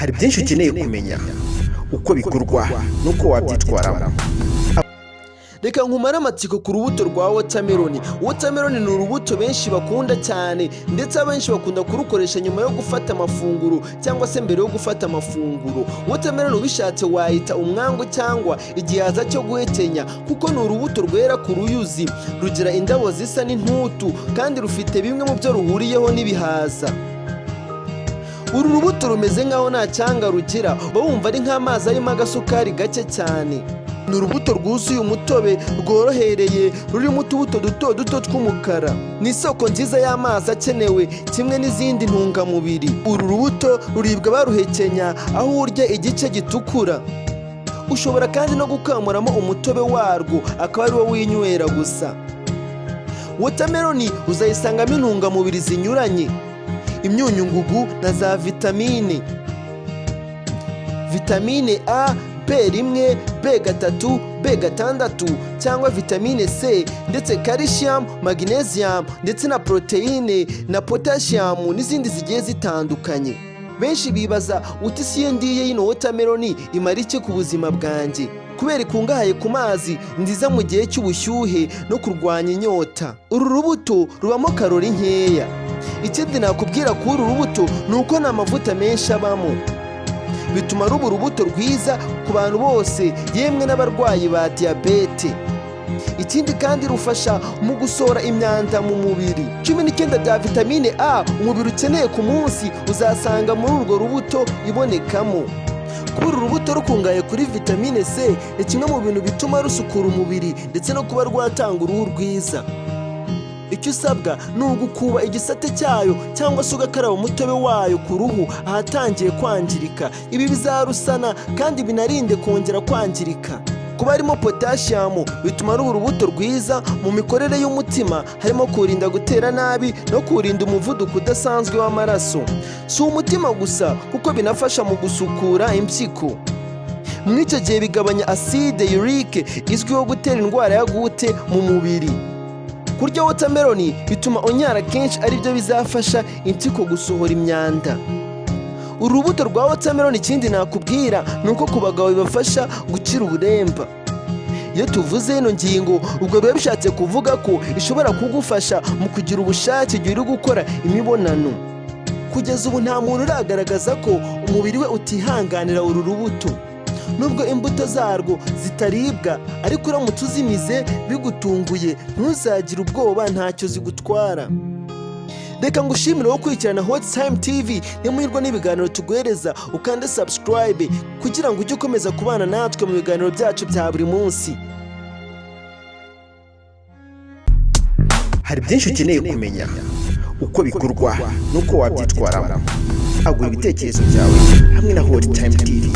hari byinshi ukeneye kumenya uko bikorwa nuko wabyitwaramo. Reka nkumara amatsiko ku rubuto rwa watermelon. Watermelon ni urubuto benshi bakunda cyane, ndetse abenshi bakunda kurukoresha nyuma yo gufata amafunguro cyangwa se mbere yo gufata amafunguro. Watermelon ubishatse wayita umwango cyangwa igihaza cyo guhekenya, kuko ni urubuto rwera ku ruyuzi, rugira indabo zisa n'intutu kandi rufite bimwe mu byo ruhuriyeho n'ibihaza. Uru rubuto rumeze nkaho nta cyanga rugira, wumva ari nk'amazi arimo agasukari gake cyane. Ni urubuto rwuzuye umutobe rworohereye, rurimo utubuto duto duto tw'umukara. Ni isoko nziza y'amazi akenewe kimwe n'izindi ntungamubiri. Uru rubuto ruribwa baruhekenya, aho urya igice gitukura. Ushobora kandi no gukamuramo umutobe warwo akaba ari wo winywera gusa. Watermelon uzayisangamo intungamubiri zinyuranye, imyunyungugu na za vitamine A, B1, B3, B6 cyangwa vitamine C, ndetse calcium, magnesium ndetse na proteine na potassium n'izindi zigiye zitandukanye. Benshi bibaza uti si ndiye yino watermelon imara iki ku buzima bwanjye? Kubera ikungahaye ku mazi nziza mu gihe cy'ubushyuhe no kurwanya inyota. Uru rubuto rubamo karori nkeya. Ikindi nakubwira kuri uru rubuto ni uko nta mavuta menshi abamo, bituma ruba urubuto rwiza ku bantu bose, yemwe n'abarwayi ba diyabete. Ikindi kandi rufasha mu gusohora imyanda mu mubiri. 19 bya vitamine A umubiri ukeneye ku munsi uzasanga muri urwo rubuto ibonekamo. Kuba uru rubuto rukungahaye kuri vitamine C ni kimwe mu bintu bituma rusukura umubiri ndetse no kuba rwatanga uruhu rwiza. Icyo usabwa ni ugukuba igisate cyayo cyangwa se ugakaraba umutobe wayo ku ruhu ahatangiye kwangirika. Ibi bizarusana kandi binarinde kongera kwangirika. Kuba harimo potassium bituma ruba urubuto rwiza mu mikorere y'umutima, harimo kurinda gutera nabi no kurinda umuvuduko udasanzwe w'amaraso. Si umutima gusa, kuko binafasha mu gusukura impyiko. Muri icyo gihe bigabanya acide urique izwiho gutera indwara ya gute mu mubiri. Kurya watermelon bituma unyara kenshi, ari byo bizafasha impyiko gusohora imyanda. Uru rubuto rwa watermelon ikindi nakubwira ni uko ku bagabo bibafasha gukira uburemba. Iyo tuvuze ino ngingo ubwo biba bishatse kuvuga ko ishobora kugufasha mu kugira ubushake igihe uri gukora imibonano. Kugeza ubu nta muntu uragaragaza ko umubiri we utihanganira uru rubuto. Nubwo imbuto zarwo zitaribwa, ariko uramutse uzimize bigutunguye ntuzagire ubwoba, ntacyo zigutwara. Reka ngushimire wo gukurikirana Hot Time TV, nimuhirwa n'ibiganiro tuguhereza, ukande subscribe kugira ngo ujye ukomeza kubana natwe mu biganiro byacu bya buri munsi. Hari byinshi ukeneye kumenya uko bikorwa nuko wabyitwaramo. Agura ibitekerezo byawe hamwe na Hot Time TV.